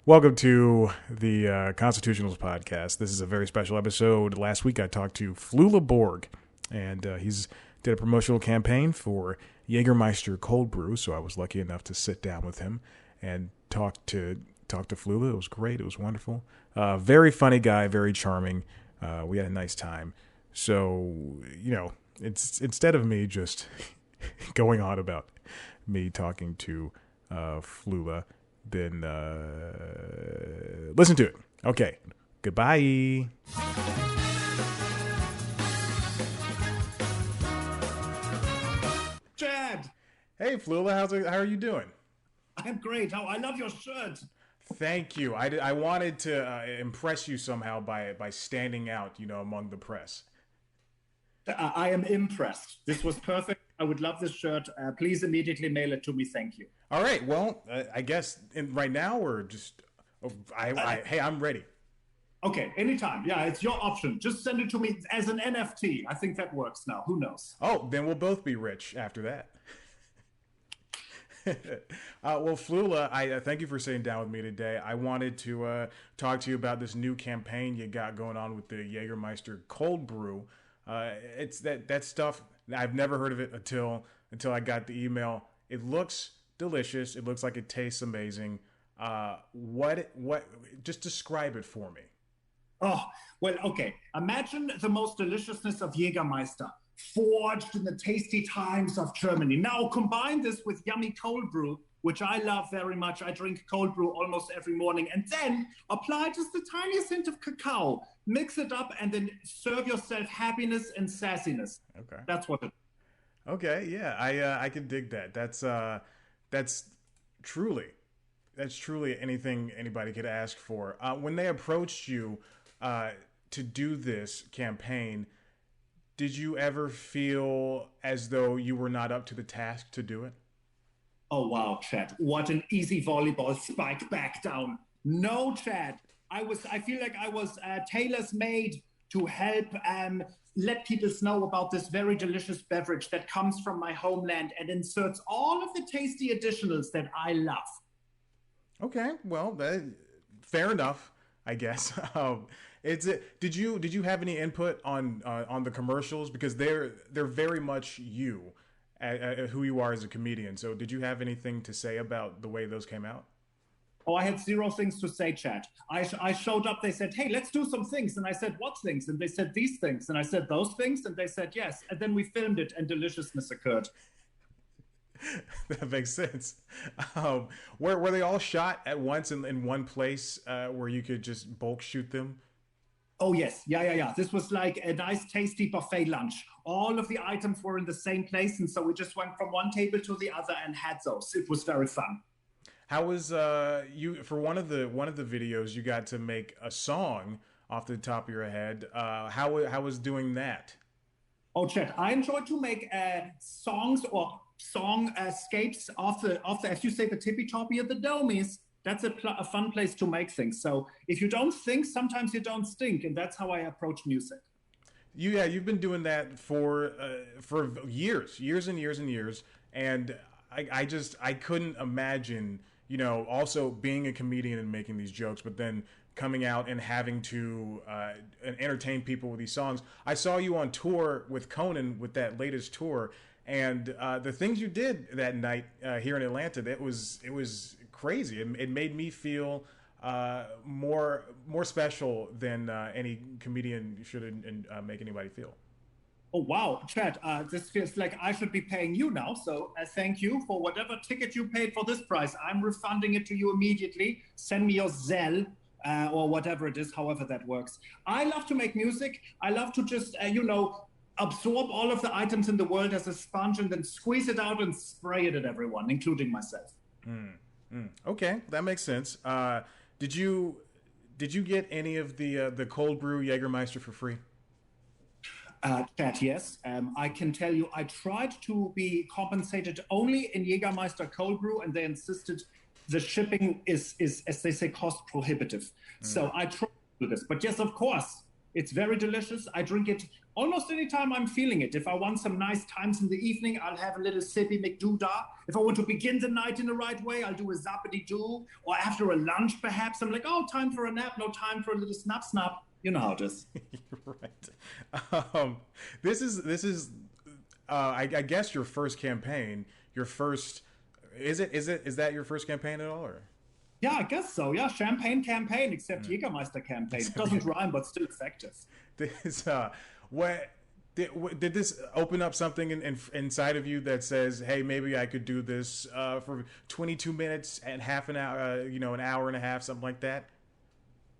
Welcome to the Constitutionals podcast. This is a very special episode. Last week I talked to Flula Borg, and he's did a promotional campaign for Jägermeister Cold Brew. So I was lucky enough to sit down with him and talk to Flula. It was great. It was wonderful. Very funny guy, very charming. We had a nice time. So it's instead of me just going on about me talking to Flula, then listen to it. Okay. Goodbye. Chad, Hey, Flula, how are you doing? I'm great. I love your shirt. Thank you. I wanted to impress you somehow by standing out, among the press. I am impressed. This was perfect. I would love this shirt. Please immediately mail it to me. Thank you. All right. Well, I guess right now we're just. Hey, I'm ready. Okay, anytime. Yeah, it's your option. Just send it to me as an NFT. I think that works now. Who knows? Oh, then we'll both be rich after that. Well, Flula, I thank you for sitting down with me today. I wanted to talk to you about this new campaign you got going on with the Jägermeister Cold Brew. It's that stuff. I've never heard of it until I got the email. It looks delicious. It looks like it tastes amazing. What? Just describe it for me. Oh, well, okay. Imagine the most deliciousness of Jägermeister, forged in the tasty times of Germany. Now combine this with yummy cold brew, which I love very much. I drink cold brew almost every morning. And then apply just the tiniest hint of cacao. Mix it up and then serve yourself happiness and sassiness. Okay. That's what it is. Okay. Yeah. I can dig that. That's truly anything anybody could ask for. When they approached you to do this campaign, did you ever feel as though you were not up to the task to do it? Oh, wow, Chad. What an easy volleyball spike back down. No, Chad. I feel like I was tailor's made to help let people know about this very delicious beverage that comes from my homeland and inserts all of the tasty additionals that I love. Okay, well, fair enough, I guess. Did you have any input on the commercials, because they're very much you, who you are as a comedian. So did you have anything to say about the way those came out? Oh, I had zero things to say, Chad. I showed up. They said, "Hey, let's do some things," and I said, "What things?" And they said, "These things," and I said, "Those things," and they said, "Yes." And then we filmed it, and deliciousness occurred. That makes sense. Were they all shot at once in one place where you could just bulk shoot them? Oh, yes. Yeah. This was like a nice, tasty buffet lunch. All of the items were in the same place. And so we just went from one table to the other and had those. It was very fun. How was you for one of the videos? You got to make a song off the top of your head. How was doing that? Oh, Chet, I enjoy to make songs or song scapes off the, as you say, the tippy toppy of the domies. That's a fun place to make things. So if you don't think, sometimes you don't stink, and that's how I approach music. You've been doing that for years and years, and I couldn't imagine, also being a comedian and making these jokes, but then coming out and having to entertain people with these songs. I saw you on tour with Conan with that latest tour, and the things you did that night here in Atlanta, it was crazy. It made me feel more special than any comedian should make anybody feel. Oh, wow, Chad, this feels like I should be paying you now. So thank you for whatever ticket you paid for this price. I'm refunding it to you immediately. Send me your Zelle or whatever it is, however that works. I love to make music. I love to just, absorb all of the items in the world as a sponge and then squeeze it out and spray it at everyone, including myself. Okay, that makes sense. Did you get any of the cold brew Jägermeister for free? Chat, yes. I can tell you, I tried to be compensated only in Jägermeister Cold Brew, and they insisted the shipping is as they say, cost prohibitive. So I tried to do this. But yes, of course, It's very delicious. I drink it almost anytime I'm feeling it. If I want some nice times in the evening, I'll have a little sippy McDoodah. If I want to begin the night in the right way, I'll do a zappity-doo. Or after a lunch, perhaps, I'm like, oh, time for a nap, no time for a little snap. You know how it is. You're right. This is I guess your first campaign, your first, is that your first campaign at all, or? Yeah, I guess so. Yeah, champagne campaign, except Jägermeister campaign. It doesn't rhyme, but still effective. This, what did this open up something inside of you that says, hey, maybe I could do this for 22 minutes and half an hour, an hour and a half, something like that?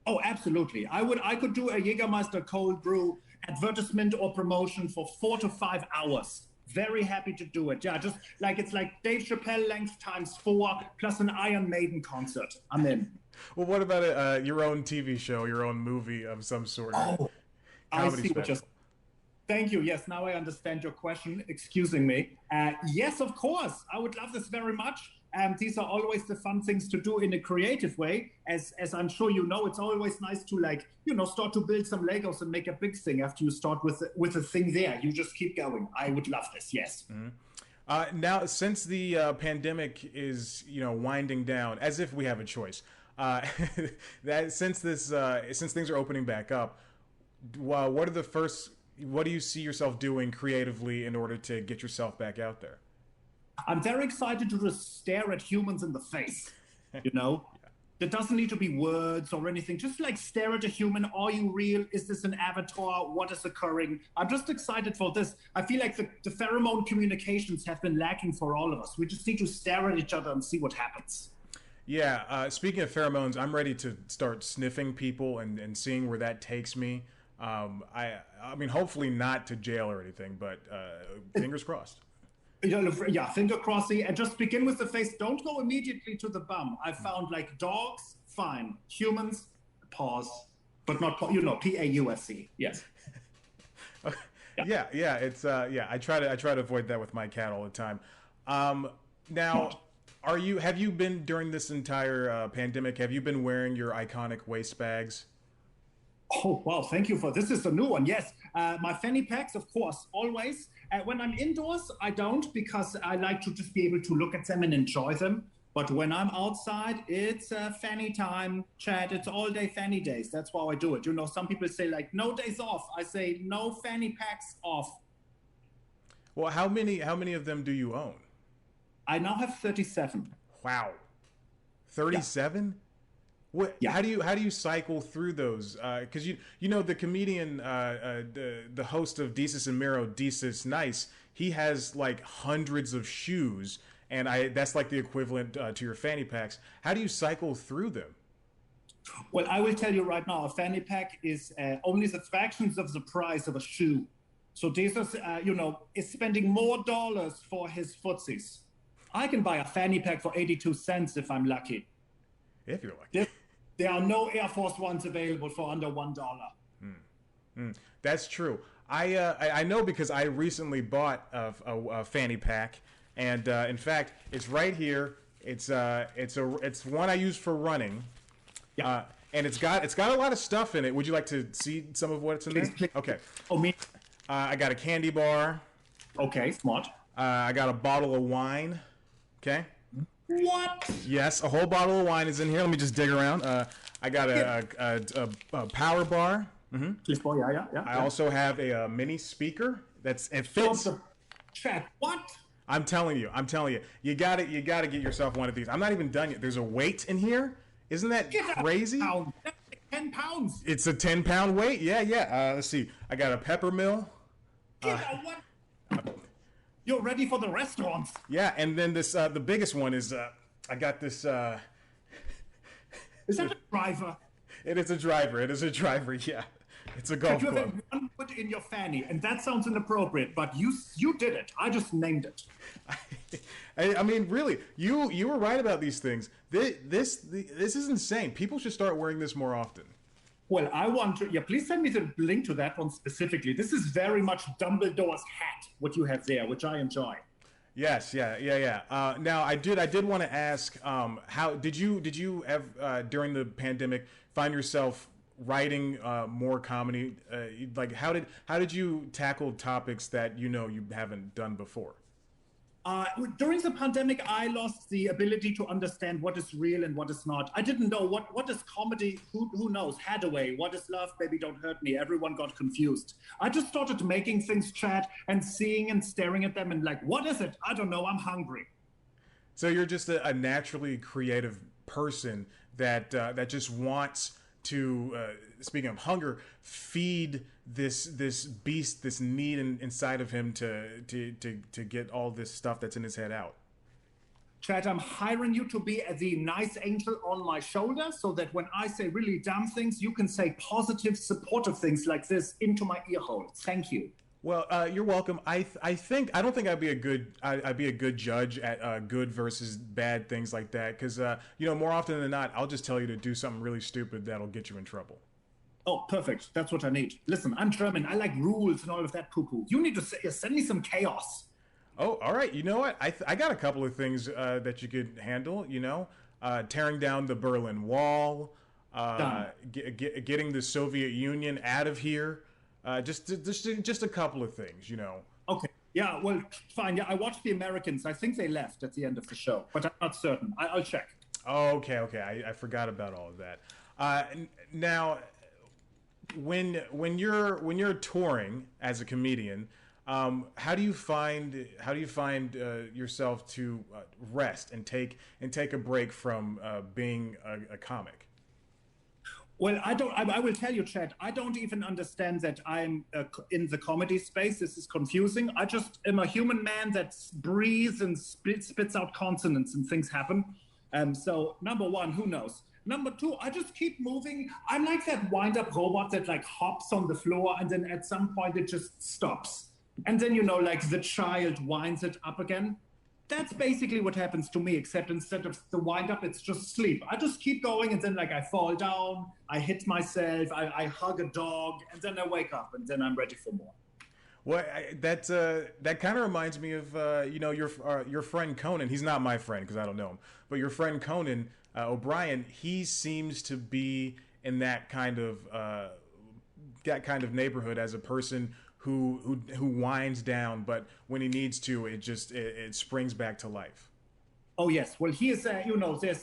Oh, absolutely. I could do a Jägermeister Cold Brew advertisement or promotion for 4 to 5 hours. Very happy to do it. Yeah, just like it's like Dave Chappelle length times 4 plus an Iron Maiden concert. I'm in. Well, what about your own TV show, your own movie of some sort? Oh, I see what you're. Thank you. Yes, now I understand your question. Excusing me. Yes, of course. I would love this very much. These are always the fun things to do in a creative way. As I'm sure you know, it's always nice to start to build some Legos and make a big thing after you start with a thing there. You just keep going. I would love this. Yes. Mm-hmm. Now, since the pandemic is winding down, as if we have a choice, since things are opening back up, what do you see yourself doing creatively in order to get yourself back out there? I'm very excited to just stare at humans in the face, There doesn't need to be words or anything. Just like stare at a human. Are you real? Is this an avatar? What is occurring? I'm just excited for this. I feel like the pheromone communications have been lacking for all of us. We just need to stare at each other and see what happens. Yeah, speaking of pheromones, I'm ready to start sniffing people and seeing where that takes me. I mean, hopefully not to jail or anything, but fingers crossed. Yeah, finger crossing, and just begin with the face. Don't go immediately to the bum. I found like dogs, fine. Humans, pause, but not PAUSE. Yes. Yeah. It's I try to avoid that with my cat all the time. Now, have you been during this entire pandemic? Have you been wearing your iconic waist bags? Oh, wow. Thank you for this. Is a new one. Yes. My fanny packs, of course, always. When I'm indoors, I don't, because I like to just be able to look at them and enjoy them. But when I'm outside, it's fanny time, Chad. It's all day fanny days. That's why I do it. Some people say like no days off. I say no fanny packs off. Well, how many of them do you own? I now have 37. Wow. 37? Yeah. What? Yeah. How do you cycle through those? Because the comedian, the host of Desus and Mero, Desus Nice, he has like hundreds of shoes, and that's like the equivalent to your fanny packs. How do you cycle through them? Well, I will tell you right now, a fanny pack is only the fractions of the price of a shoe. So Desus, is spending more dollars for his footsies. I can buy a fanny pack for 82 cents if I'm lucky. If you're lucky. There are no Air Force Ones available for under $1. That's true. I know because I recently bought a fanny pack, and in fact, it's right here. It's one I use for running, and it's got a lot of stuff in it. Would you like to see some of what's in there? Please. Okay. Oh, me. I got a candy bar. Okay, smart. I got a bottle of wine. Okay. What? Yes, a whole bottle of wine is in here. Let me just dig around. I got a power bar. Mm-hmm. Yeah. I also have a mini speaker. It fits. Chat. What? I'm telling you. You got to get yourself one of these. I'm not even done yet. There's a weight in here. Isn't that crazy? That's 10 pounds. It's a 10-pound weight. Yeah. Let's see. I got a pepper mill. What? You're ready for the restaurants. Yeah, and then this the biggest one is I got this. Is that a driver? It is a driver. Yeah, it's a golf club. You have one foot in your fanny, and that sounds inappropriate, but you did it. I just named it. I mean, really, you were right about these things. This is insane. People should start wearing this more often. Well, I want to, please send me the link to that one specifically. This is very much Dumbledore's hat, what you have there, which I enjoy. Yes, yeah. Now, I did want to ask, how did you during the pandemic find yourself writing more comedy? Like, how did you tackle topics that you haven't done before? During the pandemic, I lost the ability to understand what is real and what is not. I didn't know what is comedy. Who knows? Hathaway, what is love? Baby, don't hurt me. Everyone got confused. I just started making things chat and seeing and staring at them and like, what is it? I don't know. I'm hungry. So you're just a naturally creative person that just wants to, speaking of hunger, feed this beast, this need inside of him to get all this stuff that's in his head out. Chad, I'm hiring you to be the nice angel on my shoulder so that when I say really dumb things, you can say positive, supportive things like this into my ear hole. Thank you. Well, you're welcome. I don't think I'd be a good judge at good versus bad things like that because more often than not, I'll just tell you to do something really stupid that'll get you in trouble. Oh, perfect. That's what I need. Listen, I'm German. I like rules and all of that poo-poo. You need to send me some chaos. Oh, all right. You know what? I got a couple of things that you could handle. Tearing down the Berlin Wall, getting the Soviet Union out of here. Just a couple of things. Okay. Yeah. Well, fine. Yeah, I watched the Americans. I think they left at the end of the show, but I'm not certain. I'll check. Oh, okay. I forgot about all of that. Now, when you're touring as a comedian, how do you find yourself to rest and take a break from being a comic? Well, I will tell you, Chad. I don't even understand that I'm in the comedy space. This is confusing. I just am a human man that breathes and spits out consonants, and things happen. So, number one, who knows? Number two, I just keep moving. I'm like that wind-up robot that like hops on the floor, and then at some point it just stops. And then like the child winds it up again. That's basically what happens to me, except instead of the wind up, it's just sleep. I just keep going, and then like I fall down, I hit myself, I hug a dog, and then I wake up, and then I'm ready for more. Well, that kind of reminds me of your friend Conan. He's not my friend because I don't know him, but your friend Conan O'Brien. He seems to be in that kind of neighborhood as a person who winds down, but when he needs to, it springs back to life. Oh yes, well he is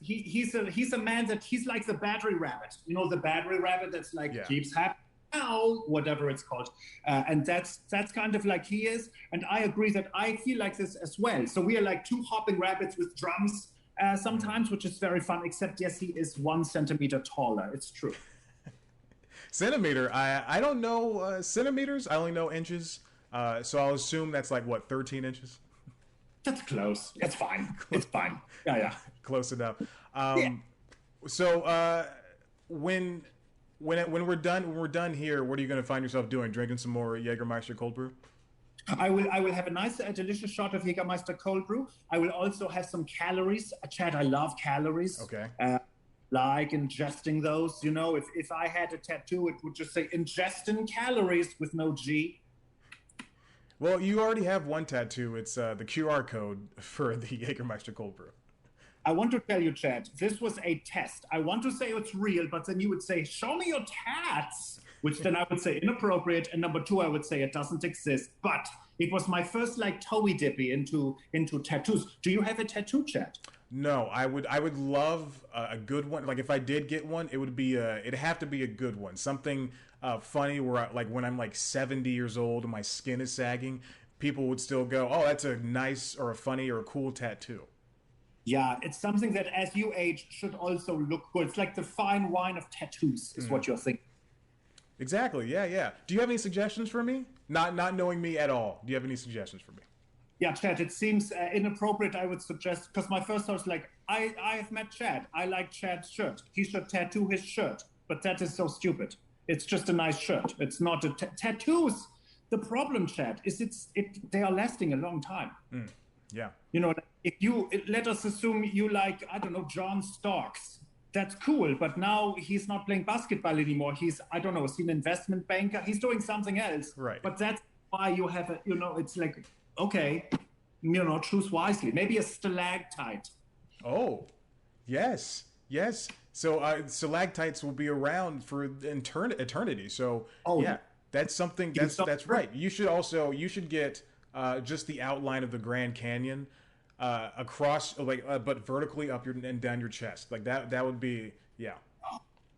he's a man that he's like the battery rabbit. The battery rabbit that's like keeps happening. Now, whatever it's called, and that's kind of like he is. And I agree that I feel like this as well. So we are like two hopping rabbits with drums sometimes, which is very fun. Except yes, he is 1 centimeter taller. It's true. Centimeter. I don't know centimeters. I only know inches. So I'll assume that's like what, 13 inches. That's close. It's fine. It's fine. Yeah. Close enough. So when we're done here, what are you going to find yourself doing? Drinking some more Jägermeister Cold Brew? I will have a nice, delicious shot of Jägermeister Cold Brew. I will also have some calories. Chad, I love calories. Okay. Like ingesting those. If I had a tattoo, it would just say ingesting calories with no G. Well, you already have one tattoo. It's the QR code for the Jägermeister Cold Brew. I want to tell you, Chad, this was a test. I want to say it's real, but then you would say, show me your tats, which then I would say inappropriate. And number two, I would say it doesn't exist. But it was my first like toey dippy into tattoos. Do you have a tattoo, Chad? No, I would love a good one. Like if I did get one, it would be it'd have to be a good one. Something funny where like when I'm like 70 years old and my skin is sagging, people would still go, "Oh, that's a nice or a funny or a cool tattoo." Yeah, it's something that as you age should also look good. It's like the fine wine of tattoos is what you're thinking. Exactly. Yeah. Do you have any suggestions for me? Not knowing me at all. Do you have any suggestions for me? Yeah, Chad, it seems inappropriate, I would suggest, because my first thought was like, I have met Chad. I like Chad's shirt. He should tattoo his shirt. But that is so stupid. It's just a nice shirt. It's not a tattoos. The problem, Chad, is they are lasting a long time. Yeah. Let us assume you like, I don't know, John Starks. That's cool, but now he's not playing basketball anymore. He's, I don't know, is he an investment banker? He's doing something else. Right. But that's why you have it's like, okay, choose wisely. Maybe a stalactite. Oh, yes. So stalactites will be around for eternity. So Oh, yeah, that's something. you That's right. You should get just the outline of the Grand Canyon across, but vertically up your and down your chest. Like that. That would be, yeah.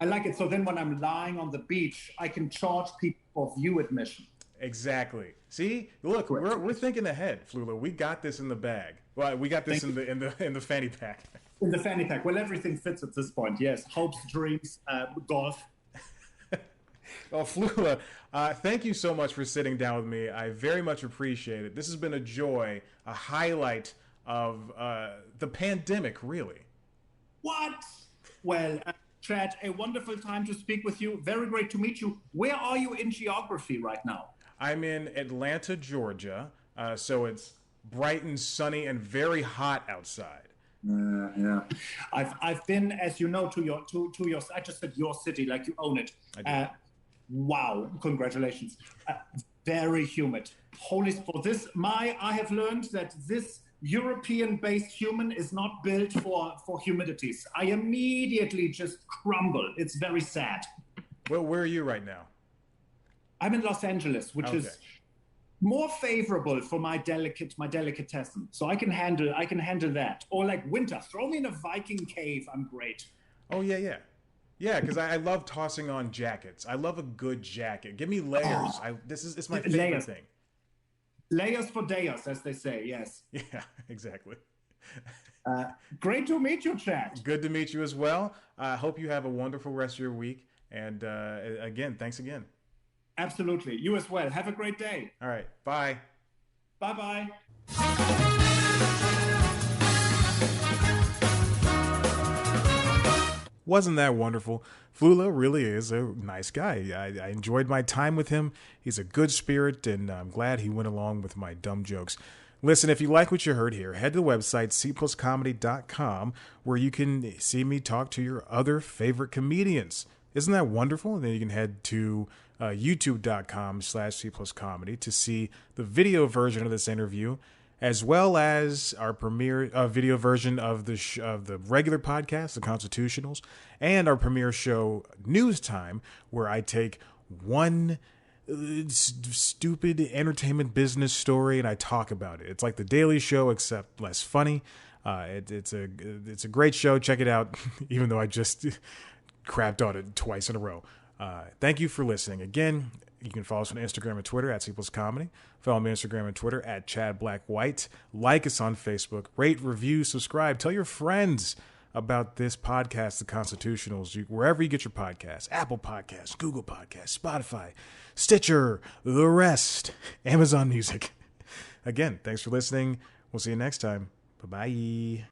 I like it. So then when I'm lying on the beach, I can charge people for view admission. Exactly. See, look, Correct. we're thinking ahead, Flula. We got this in the bag. Well, we got this Thank in the fanny pack. In the fanny pack. Well, everything fits at this point. Yes. Hopes, dreams, golf. Well, Flula, thank you so much for sitting down with me. I very much appreciate it. This has been a joy, a highlight of the pandemic, really. What? Well, Chad, a wonderful time to speak with you. Very great to meet you. Where are you in geography right now? I'm in Atlanta, Georgia, so it's bright and sunny and very hot outside. Yeah. I've been, as you know, to your. I just said your city, like you own it. Wow! Congratulations. Very humid. Holy for this. I have learned that this European-based human is not built for humidities. I immediately just crumble. It's very sad. Well, where are you right now? I'm in Los Angeles, which is more favorable for my delicatessen. So I can handle that. Or like winter, throw me in a Viking cave. I'm great. Oh yeah. Yeah, because I love tossing on jackets. I love a good jacket. Give me layers. It's my favorite thing. Layers for days, as they say. Yes. Yeah, exactly. Great to meet you, Chad. Good to meet you as well. I hope you have a wonderful rest of your week. And again, thanks again. Absolutely. You as well. Have a great day. All right. Bye. Bye-bye. Wasn't that wonderful? Flula really is a nice guy. I enjoyed my time with him. He's a good spirit, and I'm glad he went along with my dumb jokes. Listen, if you like what you heard here, head to the website cpluscomedy.com, where you can see me talk to your other favorite comedians. Isn't that wonderful? And then you can head to youtube.com/cpluscomedy to see the video version of this interview, as well as our premiere video version of the regular podcast, The Constitutionals, and our premiere show, News Time, where I take one stupid entertainment business story and I talk about it. It's like The Daily Show, except less funny. It's a great show. Check it out, even though I just crapped on it twice in a row. Thank you for listening. Again, you can follow us on Instagram and Twitter at @CPlusComedy. Follow me on Instagram and Twitter at @ChadBlackWhite. Like us on Facebook. Rate, review, subscribe. Tell your friends about this podcast, The Constitutionals, wherever you get your podcasts. Apple Podcasts, Google Podcasts, Spotify, Stitcher, the rest, Amazon Music. Again, thanks for listening. We'll see you next time. Bye-bye.